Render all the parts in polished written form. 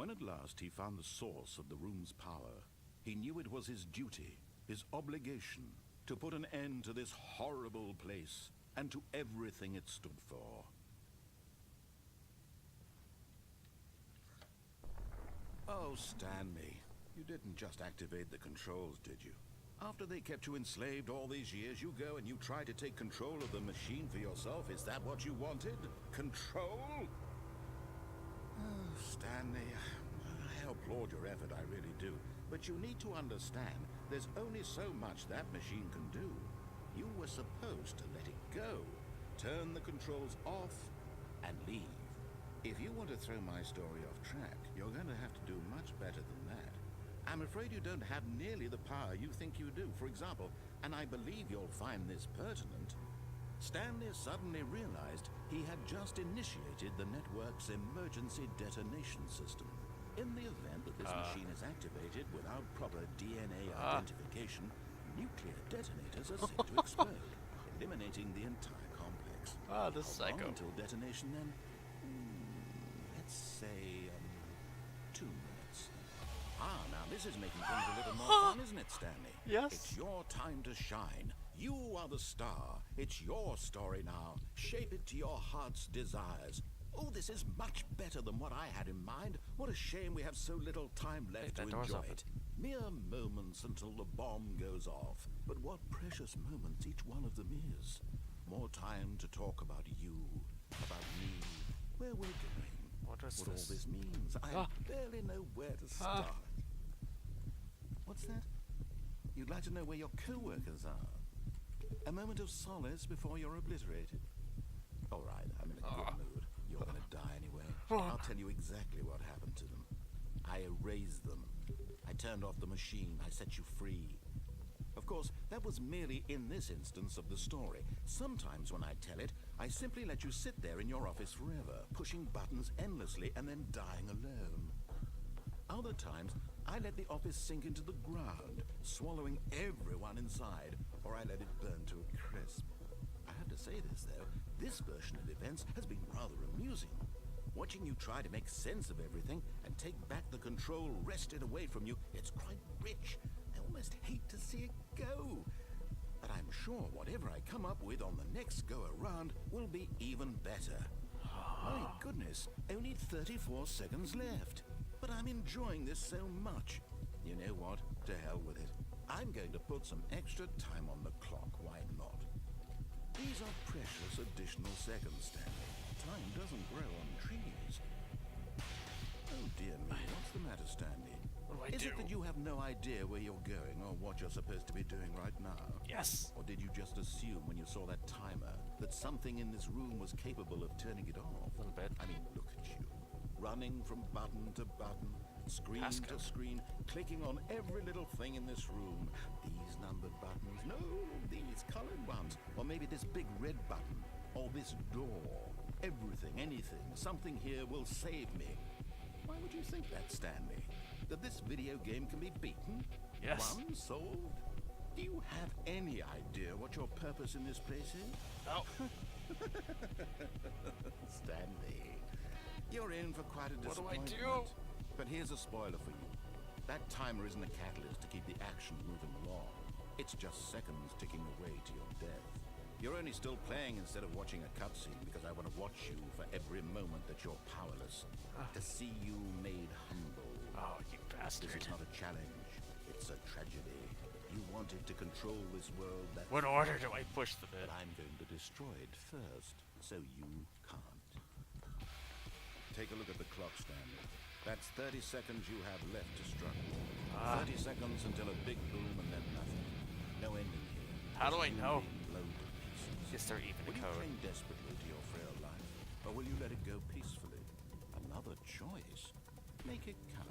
When at last he found the source of the room's power, he knew it was his duty, his obligation, to put an end to this horrible place and to everything it stood for. Oh, Stanley, you didn't just activate the controls, did you? After they kept you enslaved all these years, you go and you try to take control of the machine for yourself. Is that what you wanted? Control? Oh, Stanley, I applaud your effort, I really do. But you need to understand, there's only so much that machine can do. You were supposed to let it go, turn the controls off, and leave. If you want to throw my story off track, you're going to have to do much better than that. I'm afraid you don't have nearly the power you think you do. For example, and I believe you'll find this pertinent, Stanley suddenly realized he had just initiated the network's emergency detonation system. In the event that this machine is activated without proper DNA identification, nuclear detonators are set to explode, eliminating the entire complex. This psycho. Until detonation then? Let's say 2 minutes. Now this is making things a little more fun, isn't it, Stanley? Yes. It's your time to shine. You are the star. It's your story now. Shape it to your heart's desires. Oh, this is much better than what I had in mind. What a shame we have so little time left to enjoy it. Mere moments until the bomb goes off. But what precious moments each one of them is. More time to talk about you, about me, where we're going. What all this means. I barely know where to start. What's that? You'd like to know where your co-workers are? A moment of solace before you're obliterated. All right, I'm in a good mood. You're going to die anyway. I'll tell you exactly what happened to them. I erased them. I turned off the machine. I set you free. Of course, that was merely in this instance of the story. Sometimes when I tell it, I simply let you sit there in your office forever, pushing buttons endlessly and then dying alone. Other times, I let the office sink into the ground, swallowing everyone inside, or I let it burn to a crisp. I have to say this, though, this version of events has been rather amusing. Watching you try to make sense of everything and take back the control wrested away from you, it's quite rich. I almost hate to see it go. But I'm sure whatever I come up with on the next go-around will be even better. My goodness, only 34 seconds left. But I'm enjoying this so much. You know what? To hell with it. I'm going to put some extra time on the clock, why not? These are precious additional seconds, Stanley. Time doesn't grow on trees. Oh dear me, what's the matter, Stanley? What do I do? Is it that you have no idea where you're going or what you're supposed to be doing right now? Yes. Or did you just assume when you saw that timer that something in this room was capable of turning it off? A little bit. I mean, look at you. Running from button to button, screen to screen, clicking on every little thing in this room. These numbered buttons, no, these colored ones. Or maybe this big red button, or this door. Everything, anything, something here will save me. Why would you think that, Stanley? That this video game can be beaten? Yes. Won? Solved? Do you have any idea what your purpose in this place is? Oh. Stanley, you're in for quite a disappointment. What do I do? But here's a spoiler for you. That timer isn't a catalyst to keep the action moving along. It's just seconds ticking away to your death. You're only still playing instead of watching a cutscene because I want to watch you for every moment that you're powerless. To see you made humble. Oh, you bastard. This is not a challenge. It's a tragedy. You wanted to control this world that... What order do I push them in? But I'm going to destroy it first, so you can't. Take a look at the clock, Stanley. That's 30 seconds you have left to struggle. 30 seconds until a big boom and then nothing. No ending here. How do I know? Blown to pieces. Is there even Will a you code? cling desperately to your frail life, or will you let it go peacefully? Another choice. Make it count.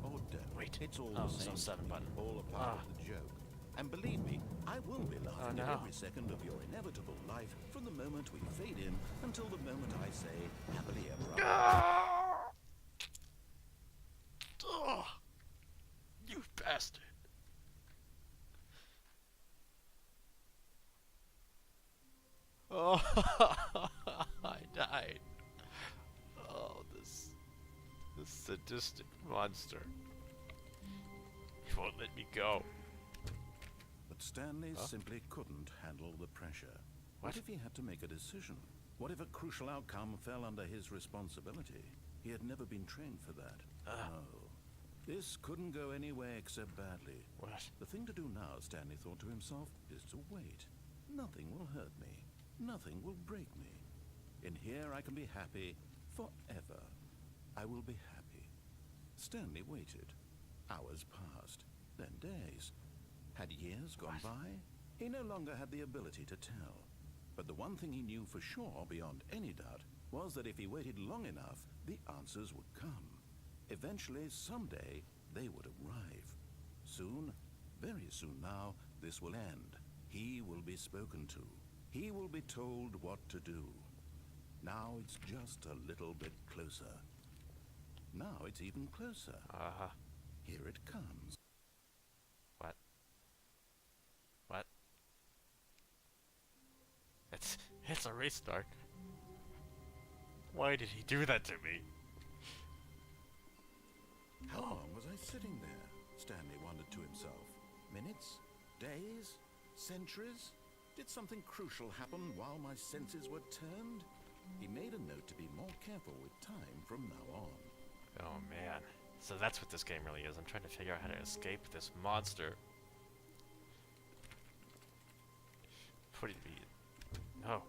Or don't. Wait. It's all Oh, the same. so 7 button. All a part of the joke. And believe me, I will be laughing at no. every second of your inevitable life from the moment we fade in until the moment I say happily ever after. Oh, you bastard. Oh, I died. Oh, this sadistic monster. He won't let me go. But Stanley simply couldn't handle the pressure. What if he had to make a decision? What if a crucial outcome fell under his responsibility? He had never been trained for that. No. This couldn't go anywhere except badly. What? The thing to do now, Stanley thought to himself, is to wait. Nothing will hurt me. Nothing will break me. In here I can be happy forever. I will be happy. Stanley waited. Hours passed, then days. Had years gone by? He no longer had the ability to tell. But the one thing he knew for sure, beyond any doubt, was that if he waited long enough, the answers would come. Eventually, someday, they would arrive. Soon, very soon now, this will end. He will be spoken to. He will be told what to do. Now it's just a little bit closer. Now it's even closer. Here it comes. What? What? It's a restart. Why did he do that to me? How long was I sitting there? Stanley wondered to himself. Minutes? Days? Centuries? Did something crucial happen while my senses were turned? He made a note to be more careful with time from now on. Oh man. So that's what this game really is. I'm trying to figure out how to escape this monster. What do you mean? No.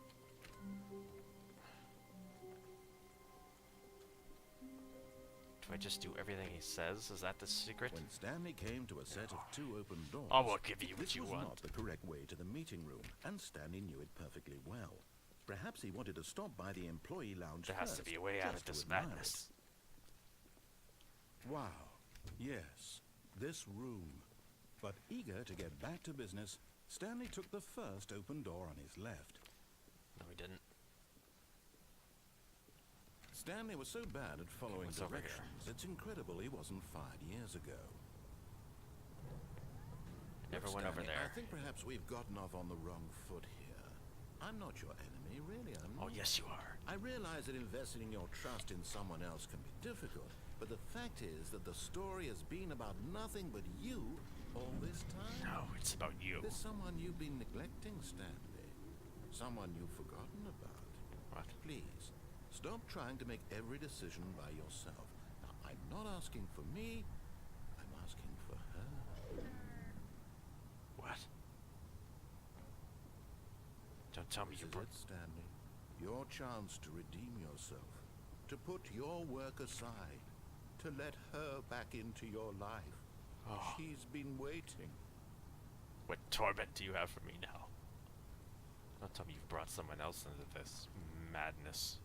Do I just do everything he says? Is that the secret? When Stanley came to a set of two open doors, I will give you what this you was want. not the correct way to the meeting room, and Stanley knew it perfectly well. Perhaps he wanted to stop by the employee lounge There has to be a way out of this madness. Wow. Yes, this room. But eager to get back to business, Stanley took the first open door on his left. No, he didn't. Stanley was so bad at following What's over here? directions, it's incredible he wasn't fired years ago. Never Look, went over Stanley, there. I think perhaps we've gotten off on the wrong foot here. I'm not your enemy, really, I'm Oh, not. yes you are. I realize that investing your trust in someone else can be difficult, but the fact is that the story has been about nothing but you all this time. No, it's about you. There's someone you've been neglecting, Stanley. Someone you've forgotten about. What? Please, stop trying to make every decision by yourself. Now, I'm not asking for me, I'm asking for her. What? Don't tell me This you is it, Stanley. Your chance to redeem yourself. To put your work aside. To let her back into your life. Oh. She's been waiting. What torment do you have for me now? Don't tell me you've brought someone else into this madness.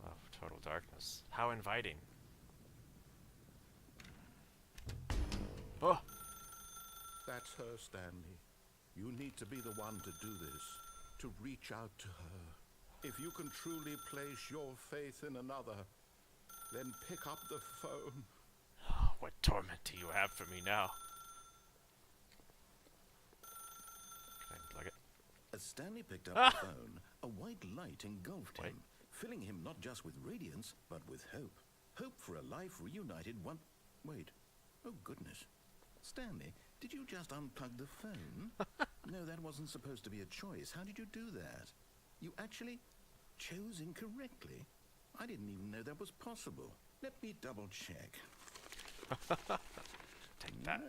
Oh, total darkness. How inviting. Oh! That's her, Stanley. You need to be the one to do this. To reach out to her. If you can truly place your faith in another, then pick up the phone. What torment do you have for me now? Can I plug it? As Stanley picked up the phone, a white light engulfed Wait. him, filling him not just with radiance, but with hope. Hope for a life reunited one... Wait. Oh, goodness. Stanley, did you just unplug the phone? No, that wasn't supposed to be a choice. How did you do that? You actually chose incorrectly? I didn't even know that was possible. Let me double check. Take that. No,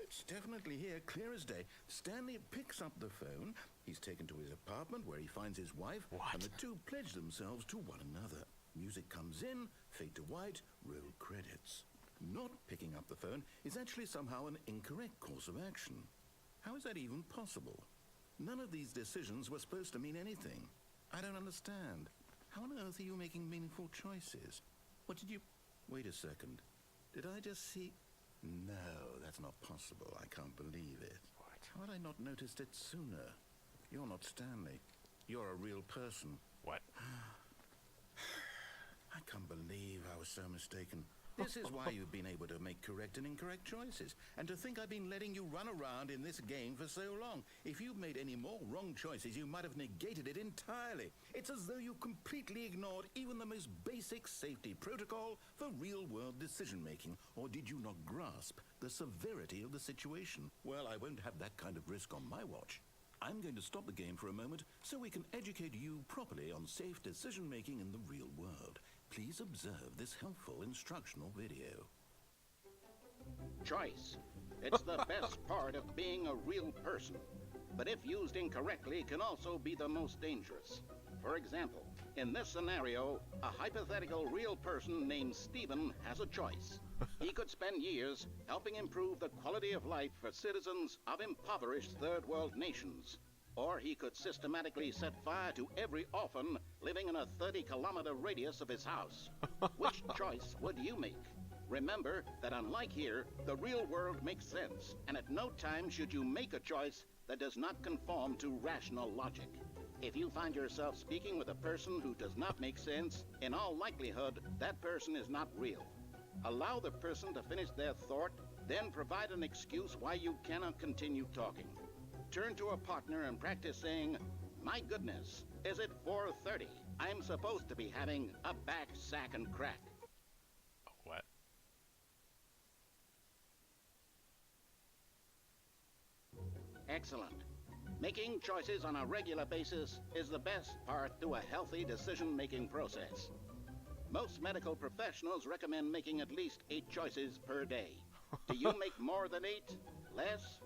it's definitely here, clear as day. Stanley picks up the phone. He's taken to his apartment where he finds his wife. What? And the two pledge themselves to one another. Music comes in, fade to white, roll credits. Not picking up the phone is actually somehow an incorrect course of action. How is that even possible? None of these decisions were supposed to mean anything. I don't understand. How on earth are you making meaningful choices? What did you... Wait a second. Did I just see... No, that's not possible. I can't believe it. What? How had I not noticed it sooner? You're not Stanley. You're a real person. What? I can't believe I was so mistaken. This is why you've been able to make correct and incorrect choices. And to think I've been letting you run around in this game for so long. If you'd made any more wrong choices, you might have negated it entirely. It's as though you completely ignored even the most basic safety protocol for real-world decision-making. Or did you not grasp the severity of the situation? Well, I won't have that kind of risk on my watch. I'm going to stop the game for a moment so we can educate you properly on safe decision-making in the real world. Please observe this helpful instructional video. Choice. It's the best part of being a real person. But if used incorrectly, can also be the most dangerous. For example, in this scenario, a hypothetical real person named Stephen has a choice. He could spend years helping improve the quality of life for citizens of impoverished third world nations. Or he could systematically set fire to every orphan living in a 30-kilometer radius of his house. Which choice would you make? Remember that unlike here, the real world makes sense, and at no time should you make a choice that does not conform to rational logic. If you find yourself speaking with a person who does not make sense, in all likelihood, that person is not real. Allow the person to finish their thought, then provide an excuse why you cannot continue talking. Turn to a partner and practice saying, "My goodness, is it 4:30? I'm supposed to be having a back, sack, and crack." What? Excellent. Making choices on a regular basis is the best part to a healthy decision-making process. Most medical professionals recommend making at least 8 choices per day. Do you make more than 8? Less?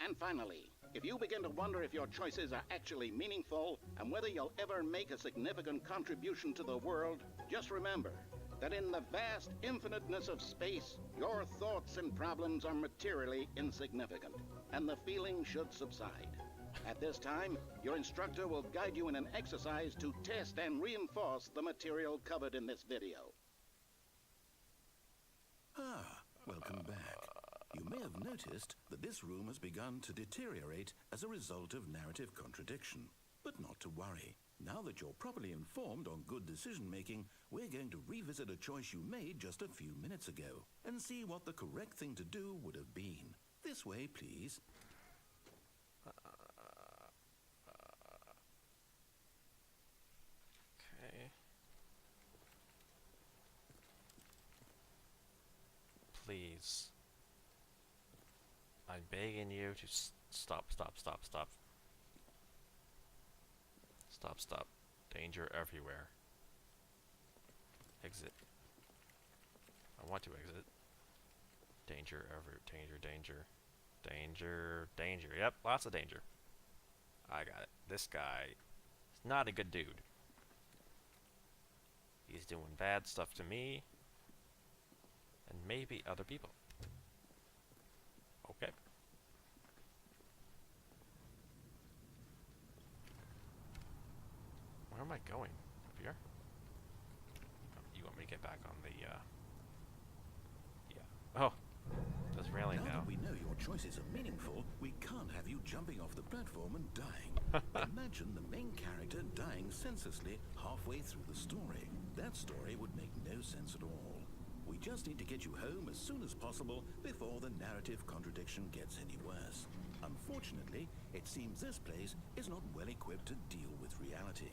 And finally, if you begin to wonder if your choices are actually meaningful and whether you'll ever make a significant contribution to the world, just remember that in the vast infiniteness of space, your thoughts and problems are materially insignificant, and the feeling should subside. At this time, your instructor will guide you in an exercise to test and reinforce the material covered in this video. Welcome back. You may have noticed that this room has begun to deteriorate as a result of narrative contradiction. But not to worry. Now that you're properly informed on good decision-making, we're going to revisit a choice you made just a few minutes ago and see what the correct thing to do would have been. This way, please. Okay. Please. I'm begging you to stop. Stop. Danger everywhere. Exit. I want to exit. Danger. Yep, lots of danger. I got it. This guy is not a good dude. He's doing bad stuff to me. And maybe other people. Okay. Where am I going? Up here? Oh, you want me to get back on the, yeah. Oh! There's railing now. Now that we know your choices are meaningful, we can't have you jumping off the platform and dying. Imagine the main character dying senselessly halfway through the story. That story would make no sense at all. We just need to get you home as soon as possible before the narrative contradiction gets any worse. Unfortunately, it seems this place is not well equipped to deal with reality.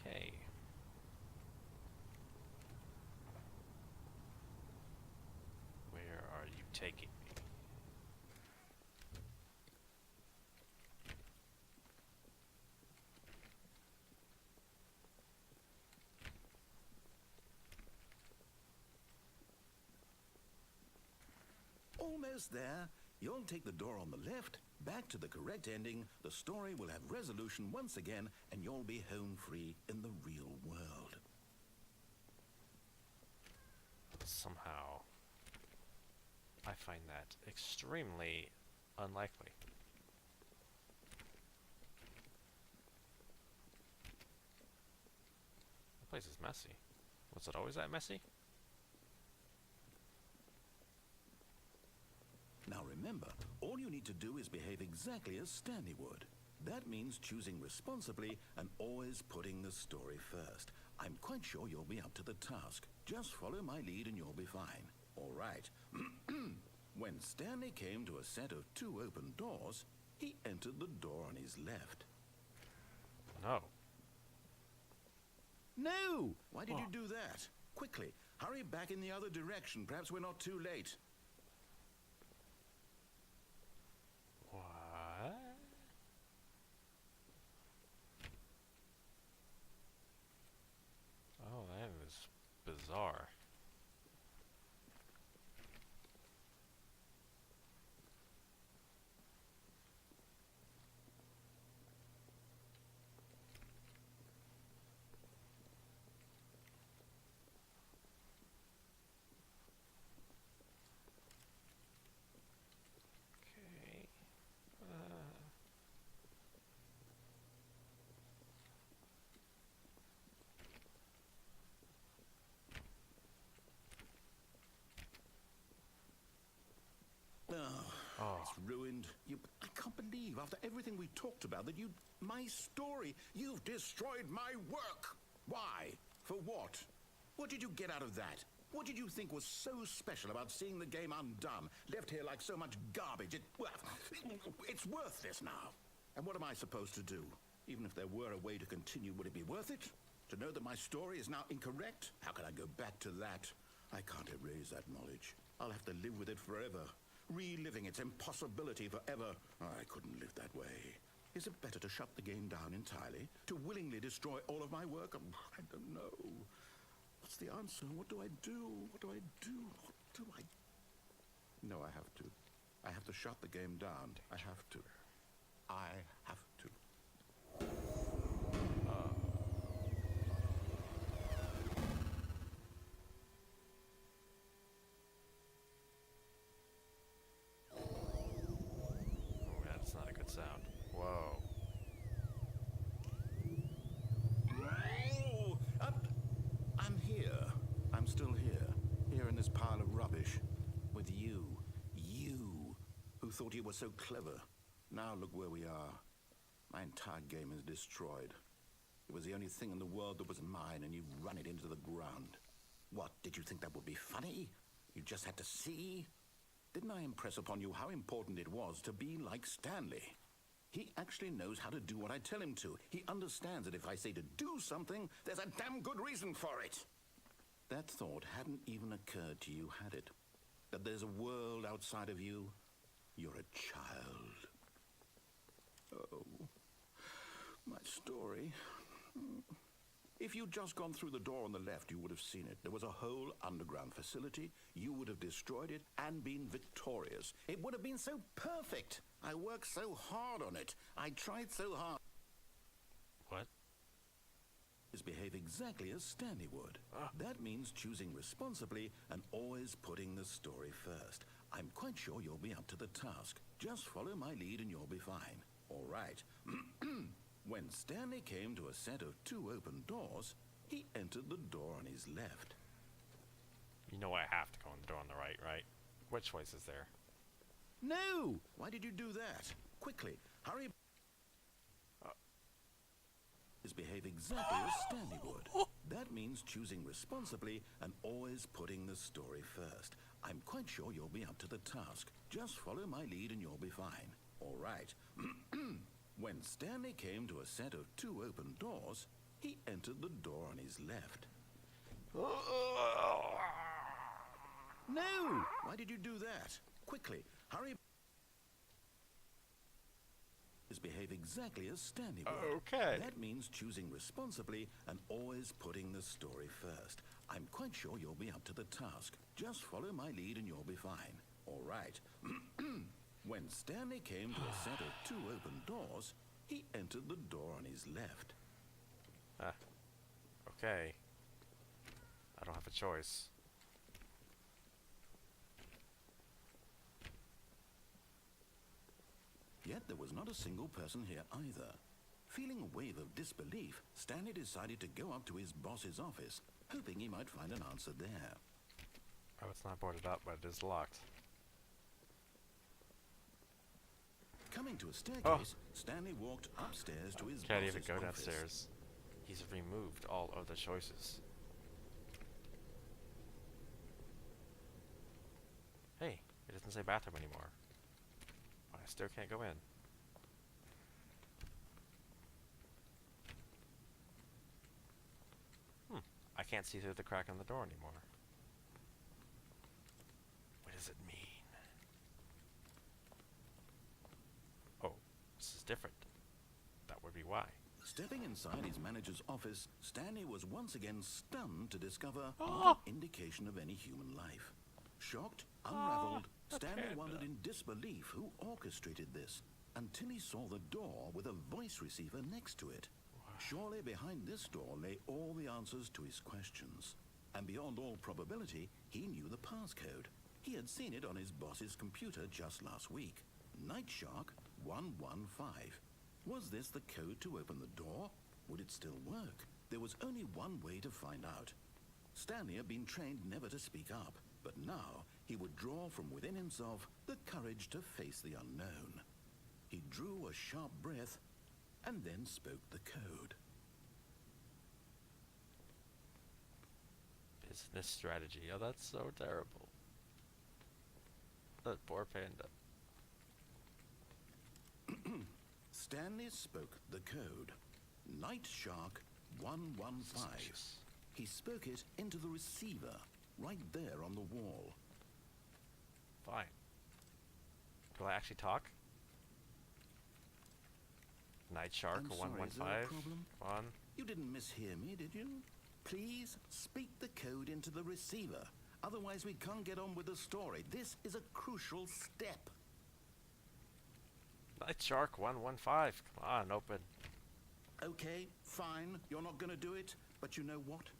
Okay. Where are you taking me? Almost there. You'll take the door on the left, back to the correct ending, the story will have resolution once again, and you'll be home free in the real world. Somehow, I find that extremely unlikely. The place is messy. Was it always that messy? Now remember, all you need to do is behave exactly exactly as Stanley would. That means choosing responsibly and always putting the story first. I'm quite sure you'll be up to the task. Just follow my lead and you'll be fine. All right. When Stanley came to a set of 2 open doors, he entered the door on his left. No. No! Why did you do that? Quickly, hurry back in the other direction. Perhaps we're not too late. What? Oh, that was bizarre. Okay. Oh, it's ruined. I can't believe, after everything we talked about, that my story, you've destroyed my work. Why? For what? What did you get out of that? What did you think was so special about seeing the game undone, left here like so much garbage? It's worthless now. And what am I supposed to do? Even if there were a way to continue, would it be worth it? To know that my story is now incorrect? How can I go back to that? I can't erase that knowledge. I'll have to live with it forever. Reliving its impossibility forever. I couldn't live that way. Is it better to shut the game down entirely? To willingly destroy all of my work? I don't know. What's the answer? What do I do? What do I do? What do I... No, I have to. I have to shut the game down. I have to. I have to. That's not a good sound. Whoa. I'm here. I'm still here. Here in this pile of rubbish. With you. You. Who thought you were so clever. Now look where we are. My entire game is destroyed. It was the only thing in the world that was mine, and you've run it into the ground. What, did you think that would be funny? You just had to see? Didn't I impress upon you how important it was to be like Stanley? He actually knows how to do what I tell him to. He understands that if I say to do something, there's a damn good reason for it. That thought hadn't even occurred to you, had it? That there's a world outside of you? You're a child. Oh, my story. If you'd just gone through the door on the left, you would have seen it. There was a whole underground facility. You would have destroyed it and been victorious. It would have been so perfect. I worked so hard on it. I tried so hard. What? Behave exactly as Stanley would. That means choosing responsibly and always putting the story first. I'm quite sure you'll be up to the task. Just follow my lead and you'll be fine. All right. When Stanley came to a set of 2 open doors, he entered the door on his left. You know I have to go in the door on the right, right? What choice is there? No! Why did you do that? Quickly, hurry. Behave exactly as Stanley would. That means choosing responsibly and always putting the story first. I'm quite sure you'll be up to the task. Just follow my lead and you'll be fine. All right. When Stanley came to a set of 2 open doors, he entered the door on his left. No! Why did you do that? Quickly, hurry. Behave exactly as Stanley would. Okay. That means choosing responsibly and always putting the story first. I'm quite sure you'll be up to the task. Just follow my lead and you'll be fine. All right. When Stanley came to a set of 2 open doors, he entered the door on his left. Okay. I don't have a choice. Yet there was not a single person here either. Feeling a wave of disbelief, Stanley decided to go up to his boss's office, hoping he might find an answer there. Oh, it's not boarded up, but it is locked. Coming to a staircase, Stanley walked upstairs to his Can't even boss's go office. downstairs. He's removed all other choices. Hey, it doesn't say bathroom anymore. I still can't go in. I can't see through the crack in the door anymore. What does it mean? Oh, this is different. That would be why. Stepping inside his manager's office, Stanley was once again stunned to discover not an indication of any human life. Shocked, unraveled, Stanley wondered in disbelief who orchestrated this, until he saw the door with a voice receiver next to it. Surely behind this door lay all the answers to his questions. And beyond all probability, he knew the passcode. He had seen it on his boss's computer just last week. Night Shark 115. Was this the code to open the door? Would it still work? There was only one way to find out. Stanley had been trained never to speak up, but now he would draw from within himself the courage to face the unknown. He drew a sharp breath and then spoke the code. Business strategy. Oh, that's so terrible. That poor panda. Stanley spoke the code. Night Shark 115. Suspicious. He spoke it into the receiver, right there on the wall. Fine. Will I actually talk? Night Shark I'm sorry, is there a 115. problem? One. You didn't mishear me, did you? Please speak the code into the receiver. Otherwise, we can't get on with the story. This is a crucial step. Night Shark 115. Come on, open. Okay, fine. You're not going to do it. But you know what?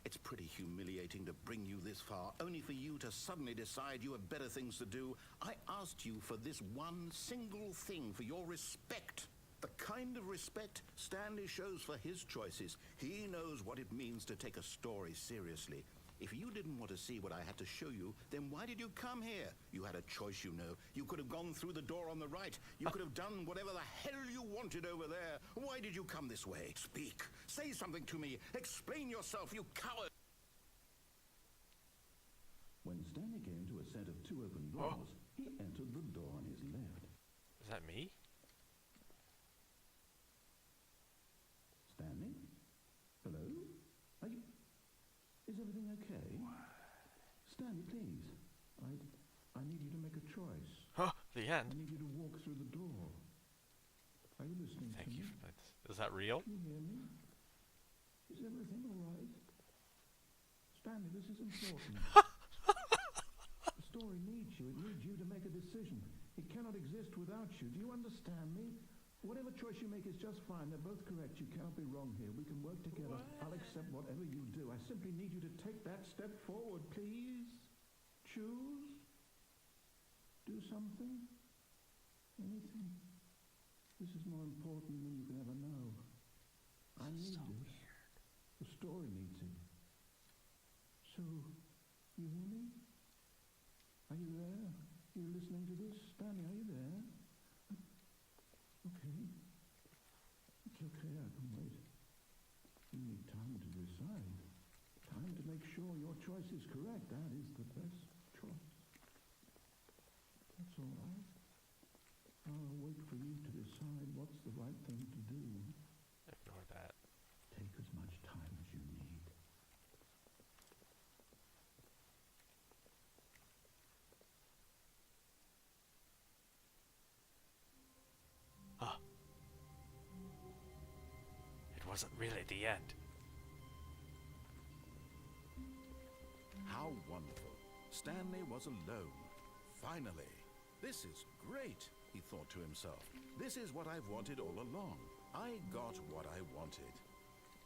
It's pretty humiliating to bring you this far, only for you to suddenly decide you have better things to do. I asked you for this one single thing, for your respect. The kind of respect Stanley shows for his choices. He knows what it means to take a story seriously. If you didn't want to see what I had to show you, then why did you come here? You had a choice, you know. You could have gone through the door on the right. You could have done whatever the hell you wanted over there. Why did you come this way? Speak. Say something to me. Explain yourself, you coward. When Stanley came to a set of two open doors, he entered the door on his left. Is that me? Stanley? Hello? Are you... Is everything okay? Stanley, please. I need you to make a choice. Huh, the I end. need you to walk through the door. Are you listening Thank to you me? for that. Is that real? Can you hear me? Is everything all right? Stanley, this is important. The story needs you. It needs you to make a decision. It cannot exist without you. Do you understand me? Whatever choice you make is just fine. They're both correct. You cannot be wrong here. We can work together. I'll accept whatever you do. I simply need you to take that step forward, please. Choose. Do something. Anything. This is more important than you can ever know. I need this. The story needs it. So, you hear me? Are you there? You listening to this? Stanley, are you there? Okay. It's okay, I can wait. You need time to decide. Time to make sure your choice is correct. That is the best choice. That's all right. I'll wait for you to decide what's the right thing to do. Ignore that. Take as much time as you need. Huh. It wasn't really the end. How wonderful. Stanley was alone. Finally. This is great, he thought to himself. This is what I've wanted all along. I got what I wanted.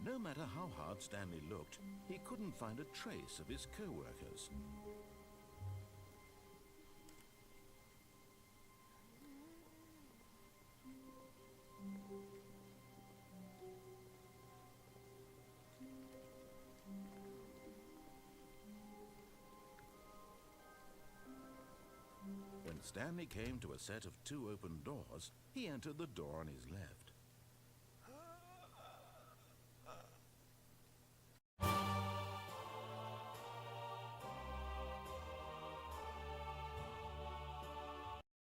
No matter how hard Stanley looked, he couldn't find a trace of his co-workers. When Stanley came to a set of two open doors. He entered the door on his left.